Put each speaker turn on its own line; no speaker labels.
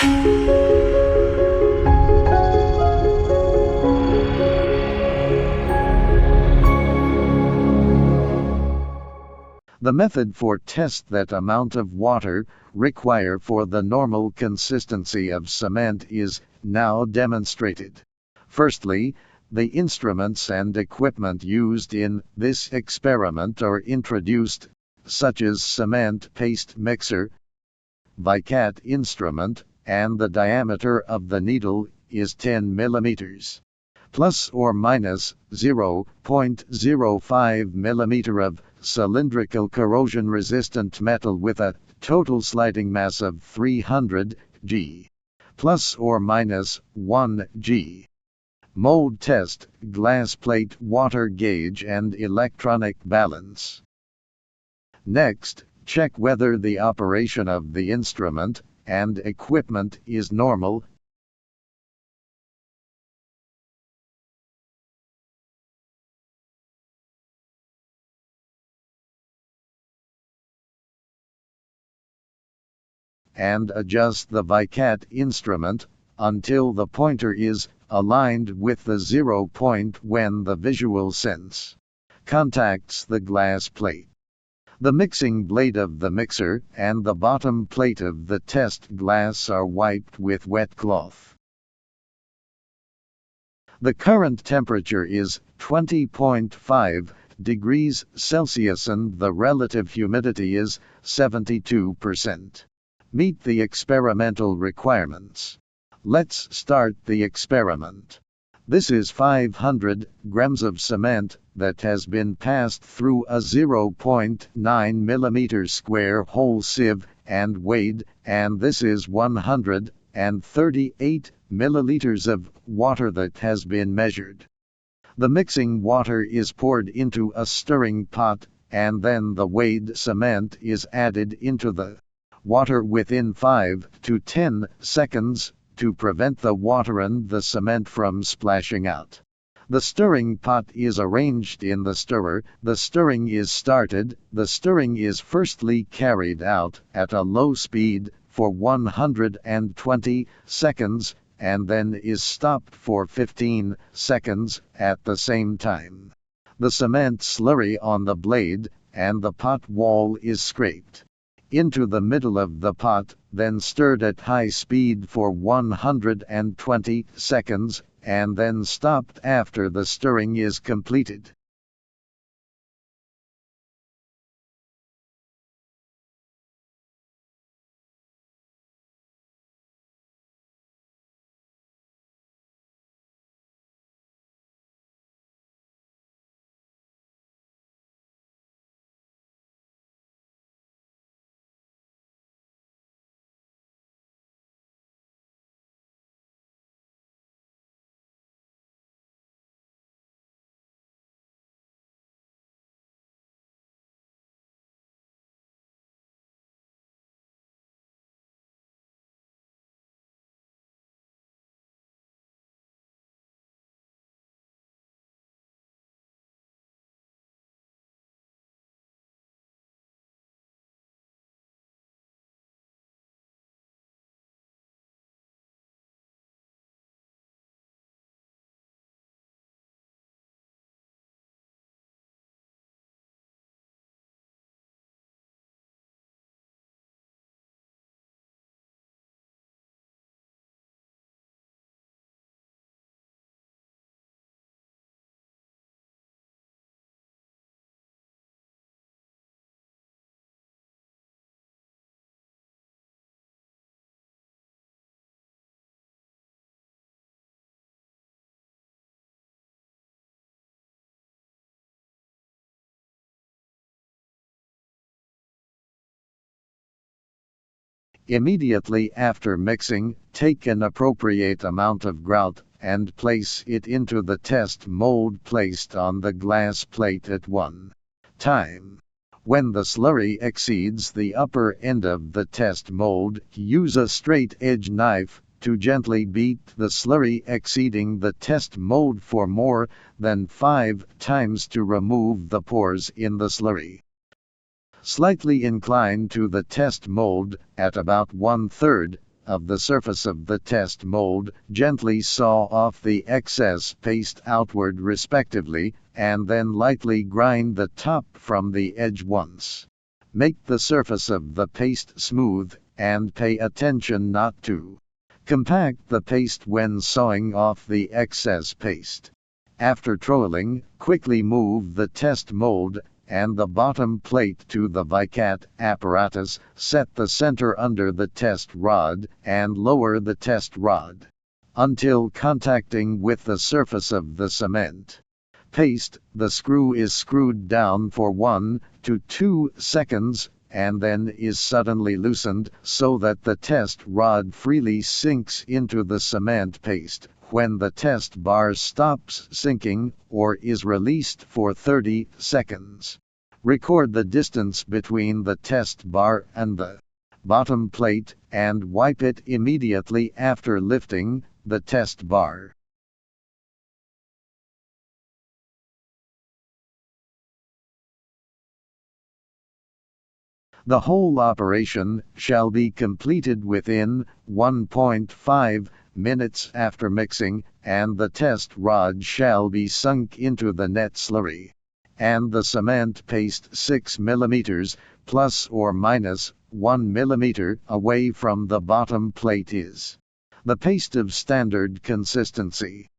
The method for test that amount of water required for the normal consistency of cement is now demonstrated. Firstly, the instruments and equipment used in this experiment are introduced, such as cement paste mixer, Vicat instrument, and the diameter of the needle is 10 mm. Plus or minus 0.05 mm of cylindrical corrosion-resistant metal with a total sliding mass of 300 g. Plus or minus 1 g. Mold test, glass plate, water gauge and electronic balance. Next, check whether the operation of the instrument and equipment is normal. And adjust the Vicat instrument until the pointer is aligned with the 0 point when the visual sense contacts the glass plate. The mixing blade of the mixer and the bottom plate of the test glass are wiped with wet cloth. The current temperature is 20.5 degrees Celsius and the relative humidity is 72%. Meet the experimental requirements. Let's start the experiment. This is 500 grams of cement that has been passed through a 0.9 mm square hole sieve and weighed, and this is 138 milliliters of water that has been measured. The mixing water is poured into a stirring pot, and then the weighed cement is added into the water within 5 to 10 seconds to prevent the water and the cement from splashing out. The stirring pot is arranged in the stirrer. The stirring is started. The stirring is firstly carried out at a low speed for 120 seconds and then is stopped for 15 seconds at the same time. The cement slurry on the blade and the pot wall is scraped into the middle of the pot, then stirred at high speed for 120 seconds, and then stopped after the stirring is completed. Immediately after mixing, take an appropriate amount of grout and place it into the test mold placed on the glass plate at one time. When the slurry exceeds the upper end of the test mold, use a straight edge knife to gently beat the slurry exceeding the test mold for more than 5 times to remove the pores in the slurry. Slightly incline to the test mold at about 1/3 of the surface of the test mold, gently saw off the excess paste outward respectively, and then lightly grind the top from the edge once. Make the surface of the paste smooth, and pay attention not to compact the paste when sawing off the excess paste. After troweling, quickly move the test mold and the bottom plate to the Vicat apparatus, set the center under the test rod, and lower the test rod until contacting with the surface of the cement paste. The screw is screwed down for 1 to 2 seconds, and then is suddenly loosened so that the test rod freely sinks into the cement paste. When the test bar stops sinking, or is released for 30 seconds, record the distance between the test bar and the bottom plate, and wipe it immediately after lifting the test bar. The whole operation shall be completed within 1.5 minutes after mixing, and the test rod shall be sunk into the net slurry, and the cement paste 6 mm plus or minus 1 mm away from the bottom plate is the paste of standard consistency.